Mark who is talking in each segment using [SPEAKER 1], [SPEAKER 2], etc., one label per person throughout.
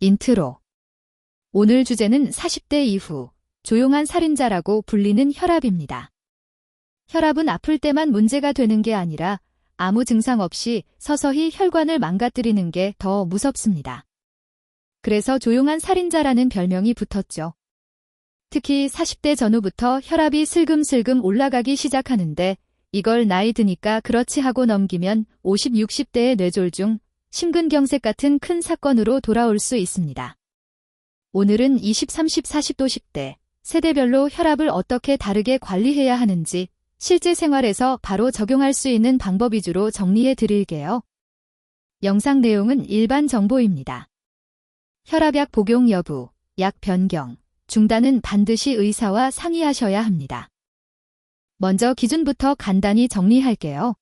[SPEAKER 1] 인트로. 오늘 주제는 40대 이후 조용한 살인자라고 불리는 혈압입니다. 혈압은 아플 때만 문제가 되는 게 아니라 아무 증상 없이 서서히 혈관을 망가뜨리는 게 더 무섭습니다. 그래서 조용한 살인자라는 별명이 붙었죠. 특히 40대 전후부터 혈압이 슬금슬금 올라가기 시작하는데 이걸 나이 드니까 그렇지 하고 넘기면 50, 60대의 뇌졸중, 심근경색 같은 큰 사건으로 돌아올 수 있습니다. 오늘은 20, 30, 40, 50대 세대별로 혈압을 어떻게 다르게 관리해야 하는지 실제 생활에서 바로 적용할 수 있는 방법 위주로 정리해 드릴게요. 영상 내용은 일반 정보입니다. 혈압약 복용 여부, 약 변경, 중단은 반드시 의사와 상의하셔야 합니다. 먼저 기준부터 간단히 정리할게요.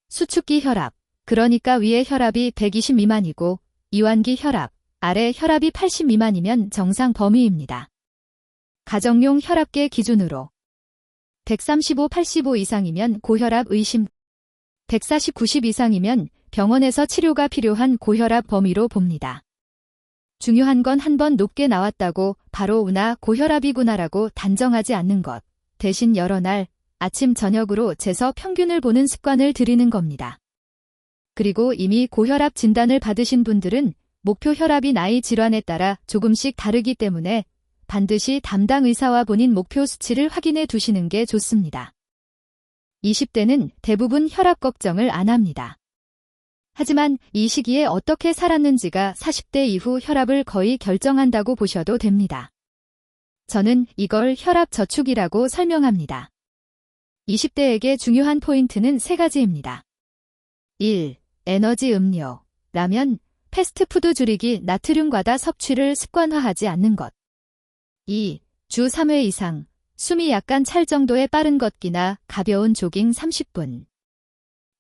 [SPEAKER 1] 수축기 혈압, 그러니까 위의 혈압이 120 미만이고 이완기 혈압, 아래 혈압이 80 미만이면 정상 범위입니다. 가정용 혈압계 기준으로 135, 85 이상이면 고혈압 의심, 140, 90 이상이면 병원에서 치료가 필요한 고혈압 범위로 봅니다. 중요한 건 한번 높게 나왔다고 바로 우나 고혈압이구나라고 단정하지 않는 것, 대신 여러 날 아침 저녁으로 재서 평균을 보는 습관을 들이는 겁니다. 그리고 이미 고혈압 진단을 받으신 분들은 목표 혈압이 나이 질환에 따라 조금씩 다르기 때문에 반드시 담당 의사와 본인 목표 수치를 확인해 두시는 게 좋습니다. 20대는 대부분 혈압 걱정을 안 합니다. 하지만 이 시기에 어떻게 살았는지가 40대 이후 혈압을 거의 결정한다고 보셔도 됩니다. 저는 이걸 혈압 저축이라고 설명합니다. 20대에게 중요한 포인트는 3가지입니다. 1. 에너지 음료, 라면, 패스트푸드 줄이기, 나트륨 과다 섭취를 습관화하지 않는 것. 2. 주 3회 이상, 숨이 약간 찰 정도의 빠른 걷기나 가벼운 조깅 30분.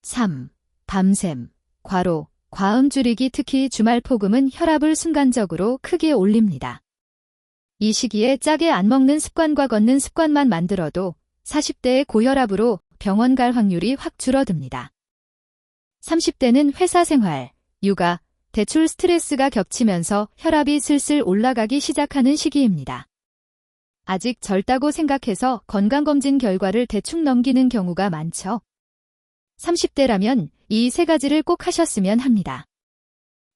[SPEAKER 1] 3. 밤샘, 과로, 과음 줄이기, 특히 주말 폭음은 혈압을 순간적으로 크게 올립니다. 이 시기에 짜게 안 먹는 습관과 걷는 습관만 만들어도 40대의 고혈압으로 병원 갈 확률이 확 줄어듭니다. 30대는 회사 생활, 육아, 대출 스트레스가 겹치면서 혈압이 슬슬 올라가기 시작하는 시기입니다. 아직 젊다고 생각해서 건강검진 결과를 대충 넘기는 경우가 많죠. 30대라면 이 3가지를 꼭 하셨으면 합니다.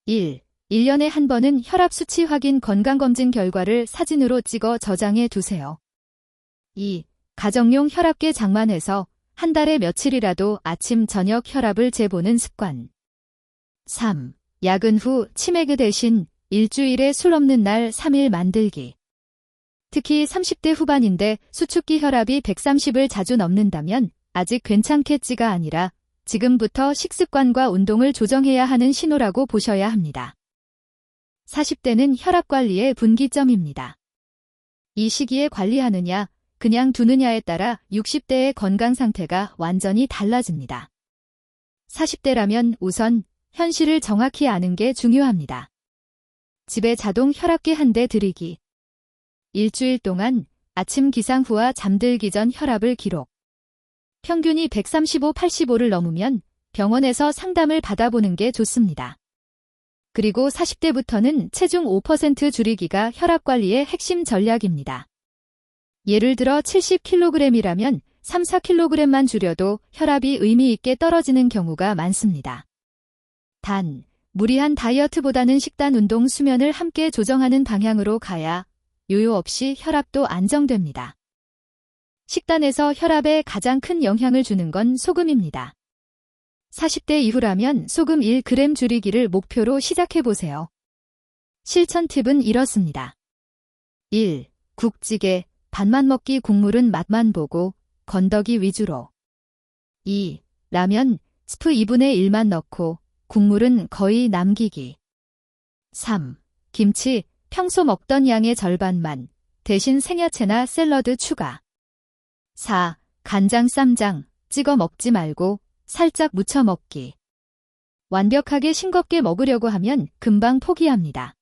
[SPEAKER 1] 1. 1년에 한 번은 혈압 수치 확인 건강검진 결과를 사진으로 찍어 저장해 두세요. 2. 가정용 혈압계 장만해서 한 달에 며칠이라도 아침 저녁 혈압을 재보는 습관. 3. 야근 후 치맥 대신 일주일에 술 없는 날 3일 만들기. 특히 30대 후반인데 수축기 혈압이 130을 자주 넘는다면 아직 괜찮겠지가 아니라 지금부터 식습관과 운동을 조정해야 하는 신호라고 보셔야 합니다. 40대는 혈압 관리의 분기점입니다. 이 시기에 관리하느냐, 그냥 두느냐에 따라 60대의 건강 상태가 완전히 달라집니다. 40대라면 우선 현실을 정확히 아는 게 중요합니다. 집에 자동 혈압계 한 대 들이기. 일주일 동안 아침 기상 후와 잠들기 전 혈압을 기록. 평균이 135, 85를 넘으면 병원에서 상담을 받아보는 게 좋습니다. 그리고 40대부터는 체중 5% 줄이기가 혈압 관리의 핵심 전략입니다. 예를 들어 70kg이라면 3, 4kg만 줄여도 혈압이 의미 있게 떨어지는 경우가 많습니다. 단, 무리한 다이어트보다는 식단, 운동, 수면을 함께 조정하는 방향으로 가야 요요 없이 혈압도 안정됩니다. 식단에서 혈압에 가장 큰 영향을 주는 건 소금입니다. 40대 이후라면 소금 1g 줄이기를 목표로 시작해보세요. 실천 팁은 이렇습니다. 1. 국찌개, 밥만 먹기, 국물은 맛만 보고 건더기 위주로. 2. 라면, 스프 2분의 1만 넣고 국물은 거의 남기기. 3. 김치, 평소 먹던 양의 절반만, 대신 생야채나 샐러드 추가. 4. 간장, 쌈장, 찍어 먹지 말고 살짝 무쳐 먹기. 완벽하게 싱겁게 먹으려고 하면 금방 포기합니다.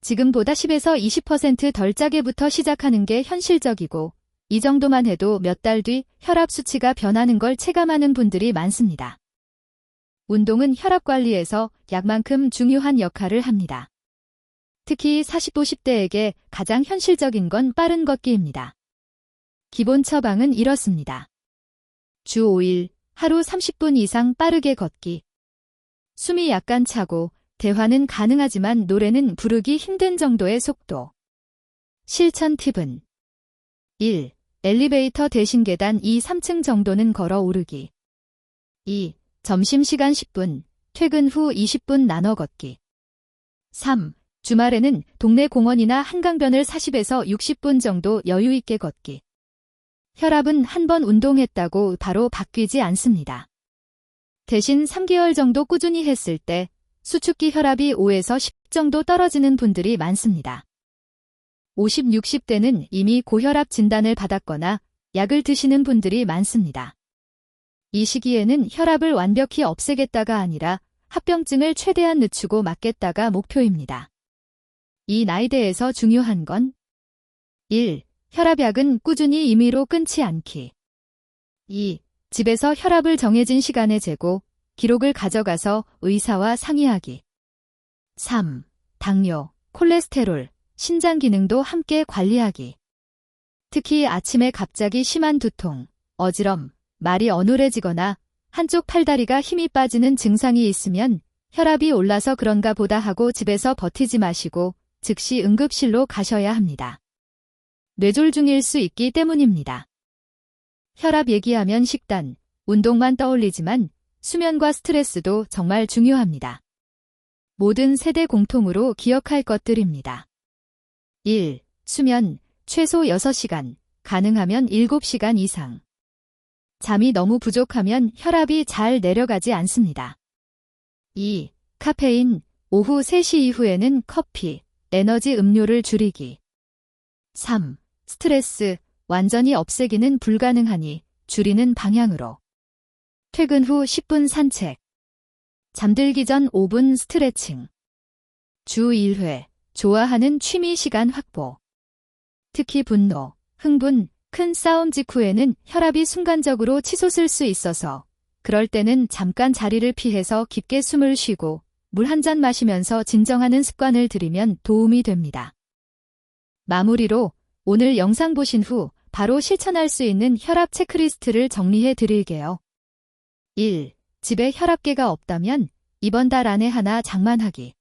[SPEAKER 1] 지금보다 10에서 20% 덜 짜게부터 시작하는 게 현실적이고 이 정도만 해도 몇 달 뒤 혈압 수치가 변하는 걸 체감하는 분들이 많습니다. 운동은 혈압 관리에서 약만큼 중요한 역할을 합니다. 특히 40, 50대에게 가장 현실적인 건 빠른 걷기입니다. 기본 처방은 이렇습니다. 주 5일, 하루 30분 이상 빠르게 걷기. 숨이 약간 차고 대화는 가능하지만 노래는 부르기 힘든 정도의 속도. 실천 팁은 1. 엘리베이터 대신 계단 2, 3층 정도는 걸어 오르기. 2. 점심시간 10분, 퇴근 후 20분 나눠 걷기. 3. 주말에는 동네 공원이나 한강변을 40에서 60분 정도 여유 있게 걷기. 혈압은 한 번 운동했다고 바로 바뀌지 않습니다. 대신 3개월 정도 꾸준히 했을 때 수축기 혈압이 5에서 10 정도 떨어지는 분들이 많습니다. 50, 60대는 이미 고혈압 진단을 받았거나 약을 드시는 분들이 많습니다. 이 시기에는 혈압을 완벽히 없애겠다가 아니라 합병증을 최대한 늦추고 막겠다가 목표입니다. 이 나이대에서 중요한 건 1. 혈압약은 꾸준히 임의로 끊지 않기. 2. 집에서 혈압을 정해진 시간에 재고 기록을 가져가서 의사와 상의하기. 3. 당뇨, 콜레스테롤, 신장 기능도 함께 관리하기. 특히 아침에 갑자기 심한 두통, 어지럼, 말이 어눌해지거나 한쪽 팔다리가 힘이 빠지는 증상이 있으면 혈압이 올라서 그런가 보다 하고 집에서 버티지 마시고 즉시 응급실로 가셔야 합니다. 뇌졸중일 수 있기 때문입니다. 혈압 얘기하면 식단, 운동만 떠올리지만 수면과 스트레스도 정말 중요합니다. 모든 세대 공통으로 기억할 것들입니다. 1. 수면, 최소 6시간, 가능하면 7시간 이상. 잠이 너무 부족하면 혈압이 잘 내려가지 않습니다. 2. 카페인, 오후 3시 이후에는 커피, 에너지 음료를 줄이기. 3. 스트레스, 완전히 없애기는 불가능하니 줄이는 방향으로. 퇴근 후 10분 산책. 잠들기 전 5분 스트레칭. 주 1회, 좋아하는 취미 시간 확보. 특히 분노, 흥분, 큰 싸움 직후에는 혈압이 순간적으로 치솟을 수 있어서 그럴 때는 잠깐 자리를 피해서 깊게 숨을 쉬고 물 한 잔 마시면서 진정하는 습관을 들이면 도움이 됩니다. 마무리로 오늘 영상 보신 후 바로 실천할 수 있는 혈압 체크리스트를 정리해 드릴게요. 1. 집에 혈압계가 없다면 이번 달 안에 하나 장만하기.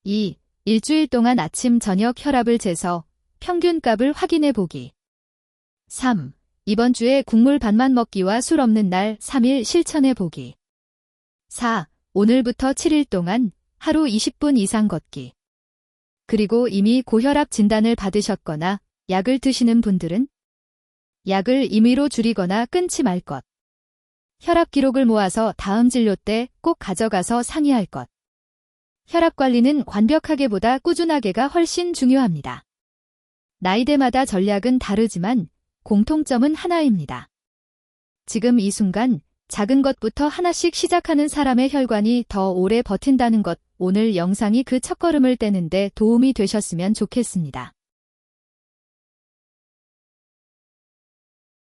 [SPEAKER 1] 2. 일주일 동안 아침 저녁 혈압을 재서 평균값을 확인해 보기. 3. 이번 주에 국물 반만 먹기와 술 없는 날 3일 실천해 보기. 4. 오늘부터 7일 동안 하루 20분 이상 걷기. 그리고 이미 고혈압 진단을 받으셨거나 약을 드시는 분들은 약을 임의로 줄이거나 끊지 말 것. 혈압 기록을 모아서 다음 진료 때 꼭 가져가서 상의할 것. 혈압 관리는 완벽하게보다 꾸준하게가 훨씬 중요합니다. 나이대마다 전략은 다르지만 공통점은 하나입니다. 지금 이 순간 작은 것부터 하나씩 시작하는 사람의 혈관이 더 오래 버틴다는 것, 오늘 영상이 그 첫걸음을 떼는데 도움이 되셨으면 좋겠습니다.